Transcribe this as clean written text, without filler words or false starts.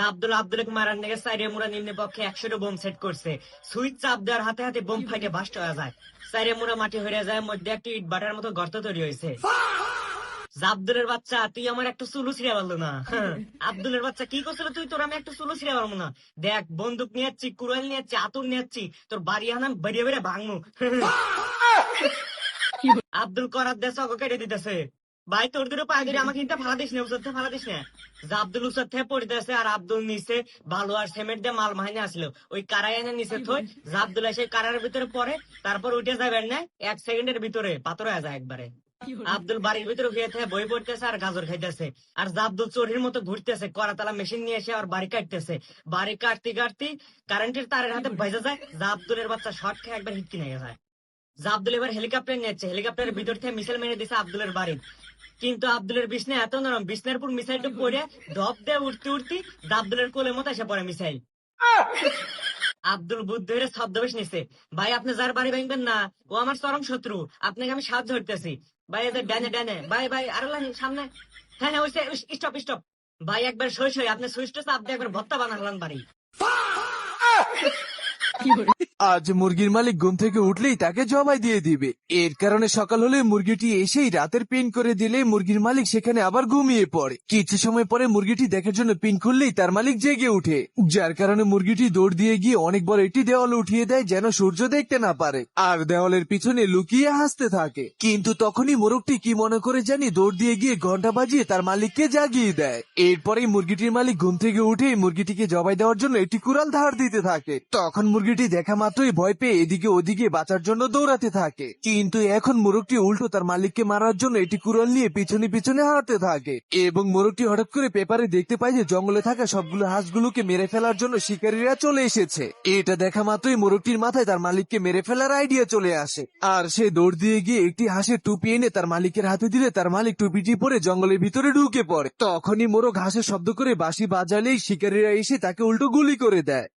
আব্দুল আব্দুলকে মারার নাকি সাইরে মুরা নিম্নে পক্ষে 100টা বোম সেট করছে। সুইচ চাপ দেওয়ার হাতে হাতে বোম ফাইটে বাস্ট হয়ে যায়। সাইরে মুরা মাটি হয়ে যায়, মধ্যে একটি ইট বাটার মতো গর্ত তৈরি হয়েছে। আব্দুলের বাচ্চা, তুই আমার একটা চুলু ছিঁড়ে পারলো না। আব্দুলের বাচ্চা, কি করছিল তুই? তোর আমি একটা চুলু ছিঁড়ে পারবো না। দেখ, বন্দুক নিয়ে যাচ্ছি, কুড়াল নিয়ে যাচ্ছি, আতুর নিয়ে যাচ্ছি, তোর বাড়ি আনাম বেরিয়ে বেরিয়ে ভাঙনু। আব্দুল করার দেশ ওকে কেটে দিতেছে। ভাই, তোর দুটো পায়ে ধরে আমাকে কিন্তু ফালা দিস না, উচার থেকে ফালা দিস না। আব্দুল উচার থেকে পড়িতেছে, আর আব্দুল নিচে বালু আর সিমেন্ট দিয়ে মাল মাহিনে আসলো। ওই কারাই এনে নিচে থই, আব্দুল এসে কারার ভিতরে পড়ে, তারপর উঠে যাবেন না 1 সেকেন্ডের ভিতরে পাথর হয়ে যায় একবারে। আব্দুল বাড়ির ভিতরে শুয়ে থেকে বই পড়তেছে আর গাজর খাইতেছে। আর আব্দুল চোরের মতো ঘুরতেছে, করাতলা মেশিন নিয়ে এসে আর বাড়ি কাটতেছে। বাড়ি কাটতে কাটতে কারেন্টের তারের হাতে ভেজে যায়। আব্দুলের বাচ্চা শর্ট খেয়ে একবার হিটকি নিয়ে যায়। আব্দুল এবার হেলিকপ্টার নিয়েছে, হেলিকপ্টারের ভিতর থেকে মিসাইল মেরে দিছে আব্দুলের বাড়ি। কিন্তু আব্দুলের বিছনা এত নরম, বিছনার পুর মিসাইলটা পড়ে ধপ দিয়ে উঠতে উঠতে আব্দুলের কোলের মতো এসে পড়ে মিসাইল। আব্দুল বুদ্ধ হয়ে ছদ্মবেশ নিছে। ভাই, আপনি যার বাড়ি ভাঙবেন না, ও আমার চরম শত্রু, আপনাকে আমি সাহায্য করতেছি। ভাই, এদের ডানে ডানে, ভাই ভাই, আরো সামনে। হ্যাঁ হ্যাঁ, স্টপ স্টপ। ভাই, একবার সই আপনি সুইচটা চাপ দিয়ে একবার ভত্তা বানালেন বাড়ি। আজ মুরগির মালিক ঘুম থেকে উঠলেই তাকে জবাই দিয়ে দিবে। এর কারণে সকাল হলে মুরগিটি এসেই রাতের পিন করে দিলে মুরগির মালিক সেখানে আবার ঘুমিয়ে পড়ে। কিছু সময় পরে মুরগিটি দেখার জন্য পিন খুললেই তার মালিক জেগে উঠে, যার কারণে মুরগিটি দৌড় দিয়ে গিয়ে অনেক বড় একটি দেওয়াল উঠিয়ে দেয় যেন সূর্য দেখতে না পারে, আর দেওয়ালের পিছনে লুকিয়ে হাসতে থাকে। কিন্তু তখনই মোরগটি কি মনে করে জানি দৌড় দিয়ে গিয়ে ঘন্টা বাজিয়ে তার মালিককে জাগিয়ে দেয়। এরপরেই মুরগিটির মালিক ঘুম থেকে উঠে মুরগিটিকে জবাই দেওয়ার জন্য একটি কুড়াল ধার দিতে থাকে। তখন মুরগিটি দেখা মাত্রই ভয় পেয়ে এদিকে ওদিকে বাঁচার জন্য দৌড়াতে থাকে। কিন্তু এখন মোরগটি উল্টো তার মালিককে মারার জন্য এটি কুড়াল নিয়ে পিছনে পিছনে হাঁটতে থাকে, এবং মোরগটি হঠাৎ করে পেপারে দেখতে পায় যে জঙ্গলে থাকা সবগুলো হাঁসগুলোকে মেরে ফেলার জন্য শিকারীরা চলে এসেছে। এটা দেখা মাত্রই মোরগটির মাথায় তার মালিককে মেরে ফেলার আইডিয়া চলে আসে, আর সে দৌড় দিয়ে গিয়ে একটি হাঁসের টুপি এনে তার মালিকের হাতে দিলে তার মালিক টুপিটি পরে জঙ্গলের ভিতরে ঢুকে পড়ে। তখনই মোরগ হাঁসের শব্দ করে বাঁশি বাজালেই শিকারীরা এসে তাকে উল্টো গুলি করে দেয়।